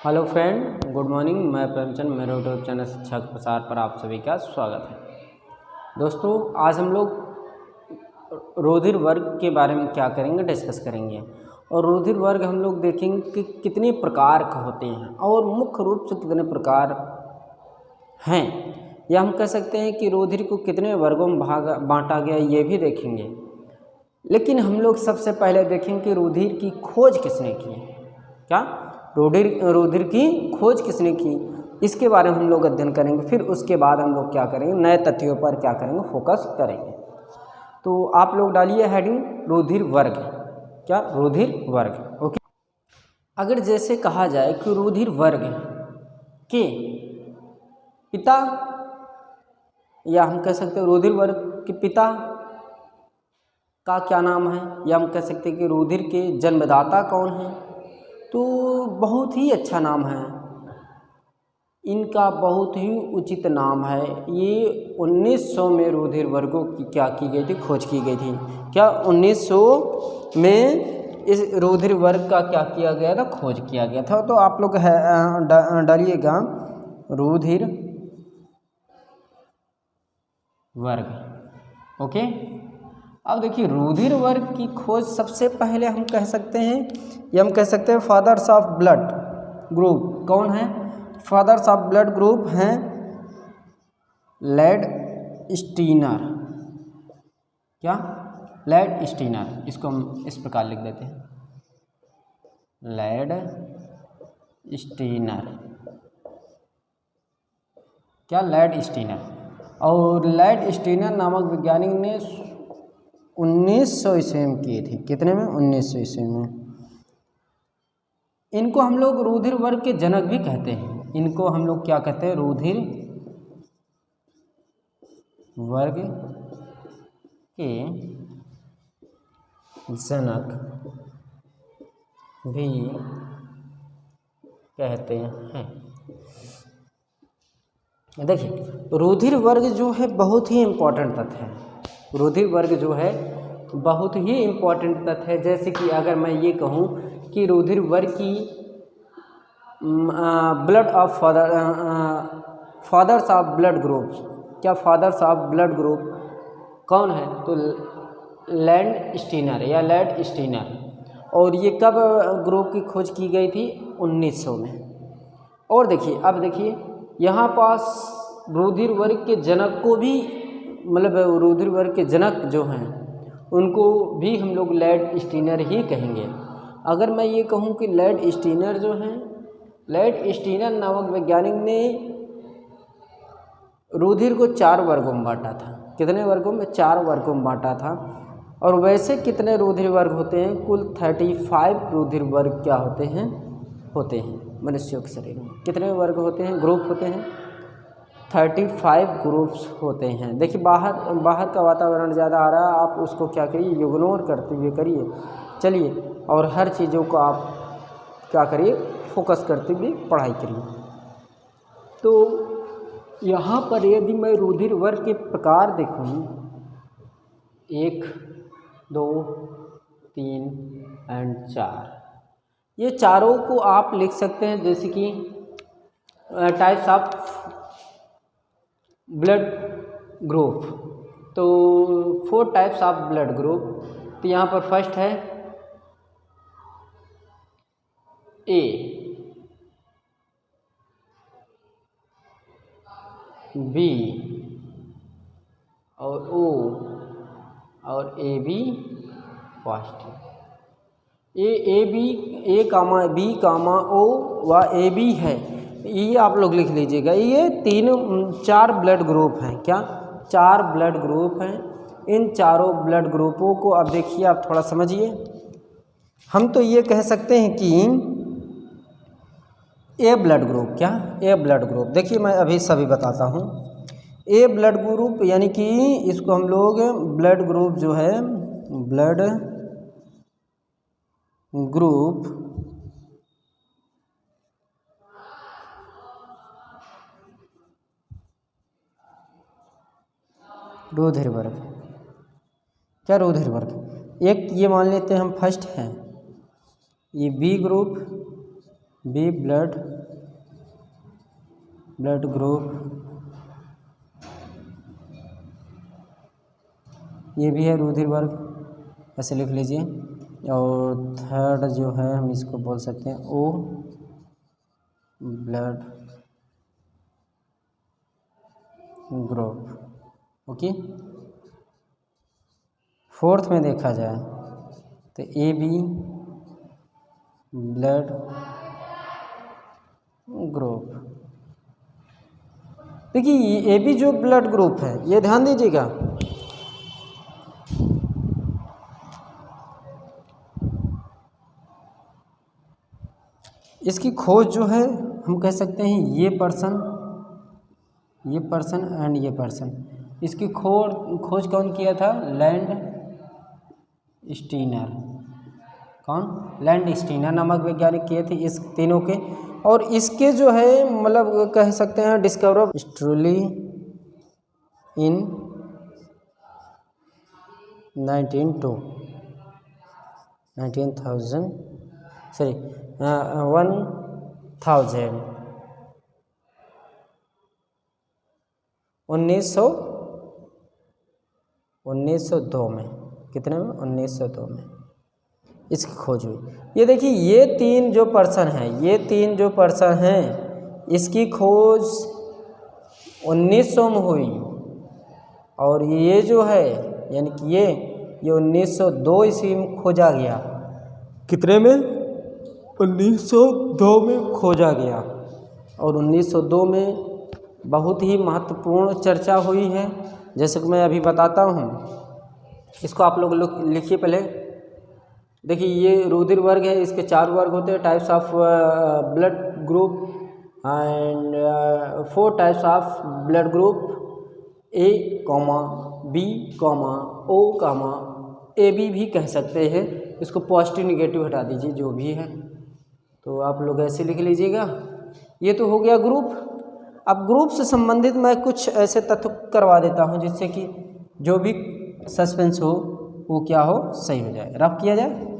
Hello friend, good morning. मैं प्रेमचंद, मेरे YouTube channel शिक्षा के प्रसार पर आप सभी का स्वागत है। दोस्तों, आज हम लोग रुधिर वर्ग के बारे में क्या करेंगे, डिस्कस करेंगे। और रुधिर वर्ग हम लोग देखेंगे कि कितने प्रकार के होते हैं और मुख्य रूप से कितने प्रकार हैं, या हम कह सकते हैं कि रुधिर को कितने वर्गों में बांटा गया, ये भी देखेंगे। लेकिन हम लोग सबसे पहले देखेंगे कि रुधिर की खोज किसने की। क्या रुधिर की खोज किसने की, इसके बारे में हम लोग अध्ययन करेंगे। फिर उसके बाद हम लोग क्या करेंगे, नए तथ्यों पर क्या करेंगे, फोकस करेंगे। तो आप लोग डालिए हेडिंग रुधिर वर्ग। क्या रुधिर वर्ग, ओके। अगर जैसे कहा जाए कि रुधिर वर्ग के पिता, या हम कह सकते हैं रुधिर वर्ग के पिता का क्या नाम है, या हम कह सकते हैं कि रुधिर के जन्मदाता कौन है, तो बहुत ही अच्छा नाम है इनका, बहुत ही उचित नाम है। ये 1900 में रुधिर वर्गों की क्या की गई थी, खोज की गई थी। क्या 1900 में इस रुधिर वर्ग का क्या किया गया था, खोज किया गया था। तो आप लोग डालिएगा रुधिर वर्ग, ओके। अब देखिए, रुधिर वर्ग की खोज सबसे पहले हम कह सकते हैं, या हम कह सकते हैं फादर्स ऑफ ब्लड ग्रुप। कौन है फादर्स ऑफ ब्लड ग्रुप? हैं लैड स्टीनर। क्या? Landsteiner. इसको हम इस प्रकार लिख देते हैं, लैड स्टीनर। क्या? Landsteiner. और लैड स्टीनर नामक वैज्ञानिक ने 1900 ईस्वी में किए थे। कितने में? 1900 ईस्वी में। इनको हम लोग रुधिर वर्ग के जनक भी कहते हैं। इनको हम लोग क्या कहते हैं? रुधिर वर्ग के जनक भी कहते हैं। देखिए, रुधिर वर्ग जो है बहुत ही इम्पोर्टेंट तथ्य है। रुधिर वर्ग जो है बहुत ही इम्पोर्टेंट तथ्य है। जैसे कि अगर मैं ये कहूँ कि रुधिर वर्ग की blood of fathers of blood group, क्या फादर्स ऑफ ब्लड ग्रुप कौन है? तो लैड स्टीनर या लैड स्टीनर। और ये कब ग्रुप की खोज की गई थी? 1900 में। और देखिए, अब देखिए यहाँ पास रुधिर वर्ग के जनक को भी, मतलब रुधिर वर्ग के जनक जो हैं उनको भी हम लोग लैड स्टीनर ही कहेंगे। अगर मैं ये कहूँ कि लैड स्टीनर जो हैं, लैड स्टीनर नामक वैज्ञानिक ने रुधिर को 4 वर्गों में बांटा था। कितने वर्गों में? 4 वर्गों में बांटा था। और वैसे कितने रुधिर वर्ग होते हैं? कुल 35 रुधिर वर्ग क्या होते हैं मनुष्यों के शरीर में। कितने वर्ग होते हैं, ग्रुप होते हैं? 35 ग्रुप्स होते हैं। देखिए, बाहर का वातावरण ज़्यादा आ रहा है, आप उसको क्या करिए, इग्नोर करते हुए करिए। चलिए, और हर चीज़ों को आप क्या करिए, फोकस करते हुए पढ़ाई करिए। तो यहाँ पर यदि मैं रुधिर वर्ग के प्रकार देखूँ, 1, 2, 3 एंड 4, ये चारों को आप लिख सकते हैं। जैसे कि टाइप्स ऑफ ब्लड ग्रुप, तो 4 टाइप्स ऑफ ब्लड ग्रुप। तो यहाँ पर फर्स्ट है ए, बी और ओ और A B positive. A B, A comma B comma O व ए बी है, ये आप लोग लिख लीजिएगा। ये 4 ब्लड ग्रुप हैं। क्या? 4 ब्लड ग्रुप हैं। इन चारों ब्लड ग्रुपों को अब देखिए, आप थोड़ा समझिए। हम तो ये कह सकते हैं कि ए ब्लड ग्रुप, क्या? ए ब्लड ग्रुप। देखिए, मैं अभी सभी बताता हूँ। ए ब्लड ग्रुप यानी कि इसको हम लोग ब्लड ग्रुप जो है, ब्लड ग्रुप रुधिर वर्ग। क्या? रुधिर वर्ग। एक ये मान लेते हैं हम फर्स्ट है, ये B group, B blood group, ये भी है रुधिर वर्ग, ऐसे लिख लीजिए। और थर्ड जो है हम इसको बोल सकते हैं O blood group. Okay, fourth में देखा जाए तो ए बी ब्लड ग्रुप। देखिए ये ए बी जो ब्लड ग्रुप है, ये ध्यान दीजिएगा, इसकी खोज जो है हम कह सकते हैं ये पर्सन एंड ये पर्सन, इसकी खोज कौन किया था? Land Steiner. कौन? लैंड स्टीनर नामक वैज्ञानिक किए थे इस तीनों के। और इसके जो है मतलब कह सकते हैं डिस्कवर स्ट्रूली इन 1910 1902 में। कितने में? 1902 में इसकी खोज हुई। ये देखिए ये तीन जो पर्सन हैं इसकी खोज 1900 में हुई। और ये जो है यानी कि ये 1902 ईस्वी में खोजा गया। कितने में? 1902 में खोजा गया। और 1902 में बहुत ही महत्वपूर्ण चर्चा हुई है, जैसे कि मैं अभी बताता हूँ। इसको आप लोग लिखिए पहले। देखिए ये रुधिर वर्ग है, इसके 4 वर्ग होते हैं, types of blood group and 4 types of blood group, A comma B comma O comma A B भी कह सकते हैं। इसको पॉजिटिव निगेटिव हटा दीजिए जो भी है, तो आप लोग ऐसे लिख लीजिएगा। ये तो हो गया ग्रुप। अब ग्रुप से संबंधित मैं कुछ ऐसे तथ्य करवा देता हूँ जिससे कि जो भी सस्पेंस हो वो क्या हो, सही हो जाए, रफ किया जाए।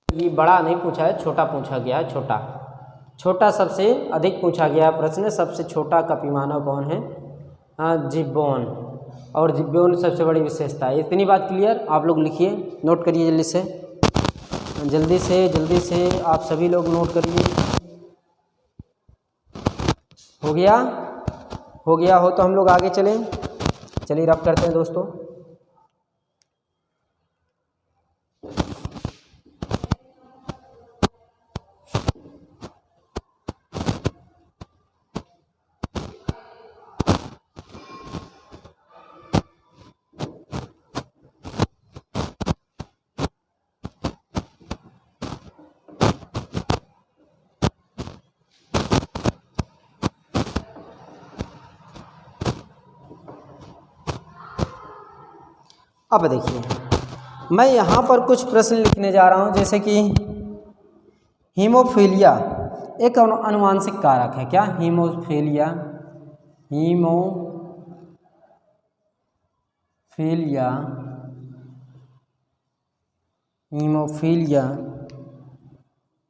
ये बड़ा नहीं पूछा है, छोटा पूछा गया है। छोटा छोटा सबसे अधिक पूछा गया प्रश्न, सबसे छोटा कपिमानव कौन है? जिब्बॉन। और जिब्बॉन सबसे बड़ी विशेषता है। इतनी बात क्लियर? आप लोग लिखिए, नोट करिए जल्दी से आप सभी लोग नोट करिए। हो गया हो तो हम लोग आगे चलिए रब करते हैं दोस्तों। अब देखिए, मैं यहाँ पर कुछ प्रश्न लिखने जा रहा हूँ, जैसे कि हीमोफीलिया एक अनुवांशिक कारक है। क्या? हीमोफीलिया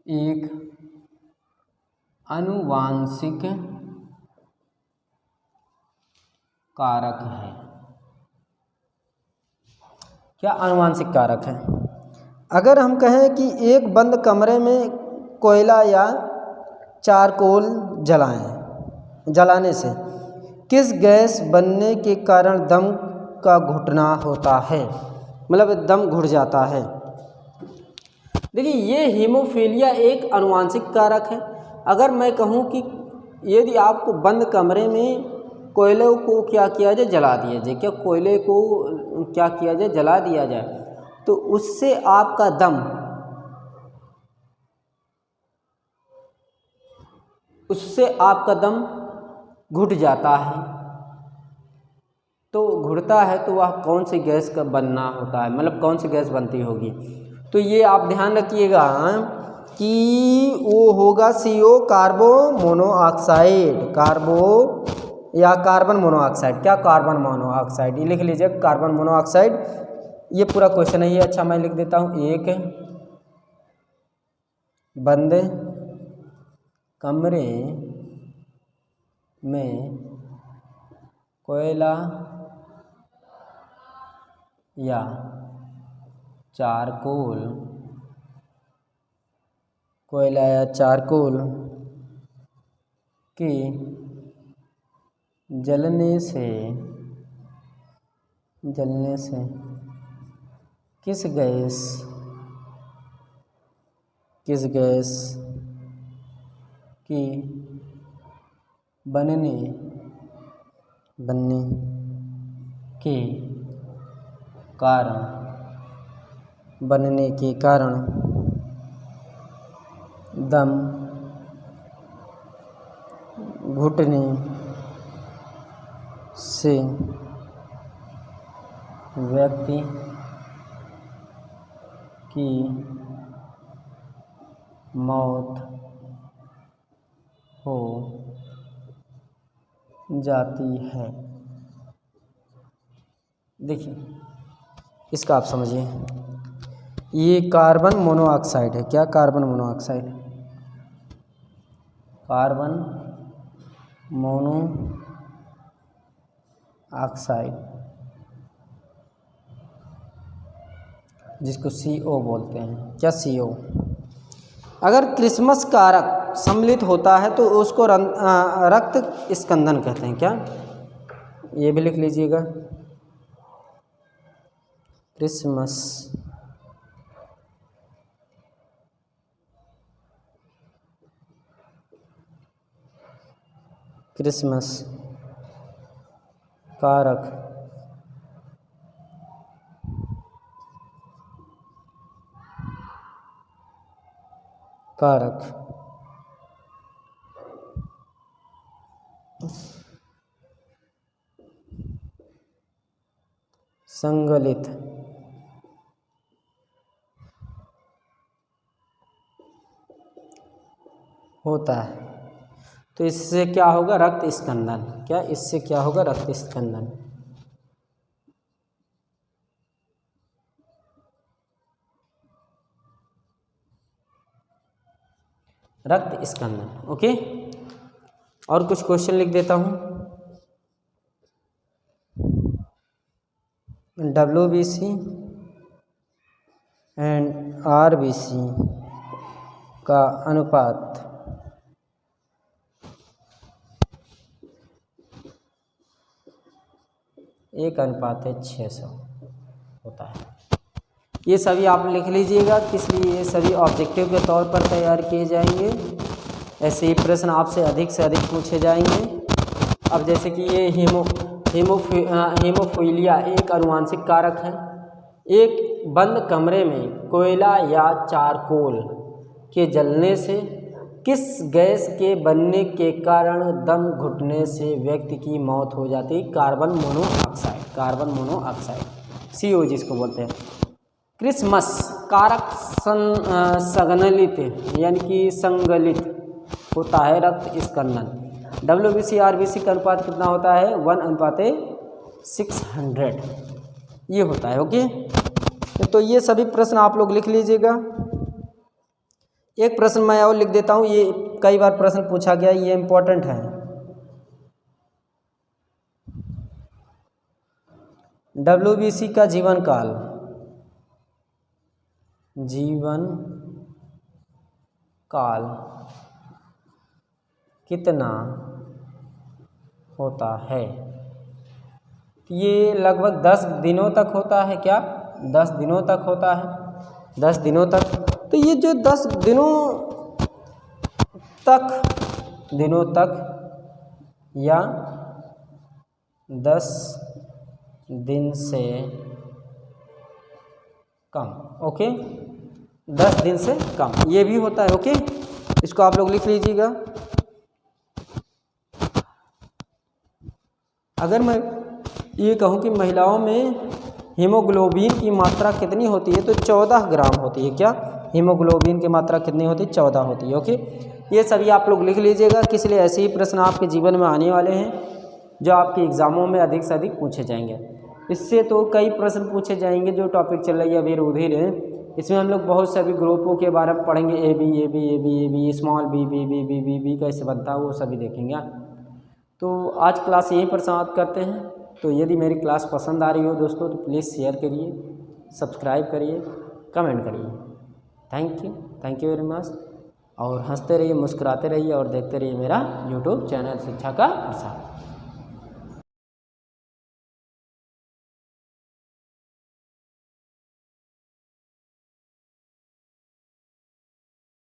एक अनुवांशिक कारक है। क्या? अनुवांशिक कारक है। अगर हम कहें कि एक बंद कमरे में कोयला या चारकोल जलाने से किस गैस बनने के कारण दम का घुटना होता है, मतलब दम घुट जाता है? देखिए, ये हीमोफीलिया एक अनुवांशिक कारक है। अगर मैं कहूँ कि यदि आपको बंद कमरे में कोयले को क्या किया जाए, जला दिया जाए, क्या कोयले को क्या किया जाए, जला दिया जाए, तो उससे आपका दम घुट जाता है। तो घुटता है तो वह कौन सी गैस का बनना होता है, मतलब कौन सी गैस बनती होगी? तो ये आप ध्यान रखिएगा कि वो होगा CO, कार्बन मोनोऑक्साइड। क्या? Carbon monoxide. ये लिख लीजिए, कार्बन मोनोऑक्साइड। ये पूरा क्वेश्चन है ये। अच्छा, मैं लिख देता हूँ, एक बंद कमरे में कोयला या चारकोल के जलने से किस गैस की बनने के कारण दम घुटने से व्यक्ति की मौत हो जाती है। देखिए, इसका आप समझिए, ये कार्बन मोनोऑक्साइड है। क्या? कार्बन मोनोऑक्साइड जिसको CO बोलते हैं। क्या? CO। अगर क्रिसमस कारक सम्मिलित होता है तो उसको रक्त स्कंदन कहते हैं। क्या? ये भी लिख लीजिएगा, क्रिसमस कारक संगलित होता है तो इससे क्या होगा? रक्त स्कंदन। क्या? इससे क्या होगा? रक्त स्कंदन। रक्त स्कंदन। ओके, और कुछ क्वेश्चन लिख देता हूँ। WBC एंड RBC का अनुपात एक अनुपात है 600 होता है। ये सभी आप लिख लीजिएगा, किस लिए ये सभी ऑब्जेक्टिव के तौर पर तैयार किए जाएंगे। ऐसे ही प्रश्न आपसे अधिक से अधिक पूछे जाएंगे। अब जैसे कि ये हीमोफीलिया एक आनुवांशिक कारक है। एक बंद कमरे में कोयला या चारकोल के जलने से किस गैस के बनने के कारण दम घुटने से व्यक्ति की मौत हो जाती है? कार्बन मोनोऑक्साइड CO जिसको बोलते हैं। क्रिसमस कारक संगलित यानी कि संगलित होता है रक्त स्कंदन। WBC RBC का अनुपात कितना होता है? 1/600 ये होता है। ओके, तो ये सभी प्रश्न आप लोग लिख लीजिएगा। एक प्रश्न मैं और लिख देता हूँ, ये कई बार प्रश्न पूछा गया, ये इम्पोर्टेंट है। WBC का जीवन काल कितना होता है? ये लगभग 10 दिनों तक होता है। क्या 10 दिनों तक होता है? 10 दिनों तक। तो ये जो 10 दिनों तक या 10 दिन से कम। ओके, 10 दिन से कम ये भी होता है। ओके, इसको आप लोग लिख लीजिएगा। अगर मैं ये कहूँ कि महिलाओं में हीमोग्लोबिन की मात्रा कितनी होती है, तो 14 ग्राम होती है। क्या हीमोग्लोबिन की मात्रा कितनी होती है? 14 होती है। ओके, ये सभी आप लोग लिख लीजिएगा, किस लिए ऐसे ही प्रश्न आपके जीवन में आने वाले हैं जो आपके एग्ज़ामों में अधिक से अधिक पूछे जाएंगे। इससे तो कई प्रश्न पूछे जाएंगे। जो टॉपिक चल रही है अभी रुधिर है, इसमें हम लोग बहुत सभी ग्रुपों के बारे में पढ़ेंगे। AB स्मॉल b कैसे बनता है वो सभी देखेंगे। तो आज क्लास यहीं पर समाप्त करते हैं। तो यदि मेरी क्लास पसंद आ रही हो दोस्तों, तो प्लीज़ शेयर करिए, सब्सक्राइब करिए, कमेंट करिए। Thank you very much. और हंसते रहिए, मुस्कुराते रहिए और देखते रहिए मेरा YouTube चैनल शिक्षा का प्रसार।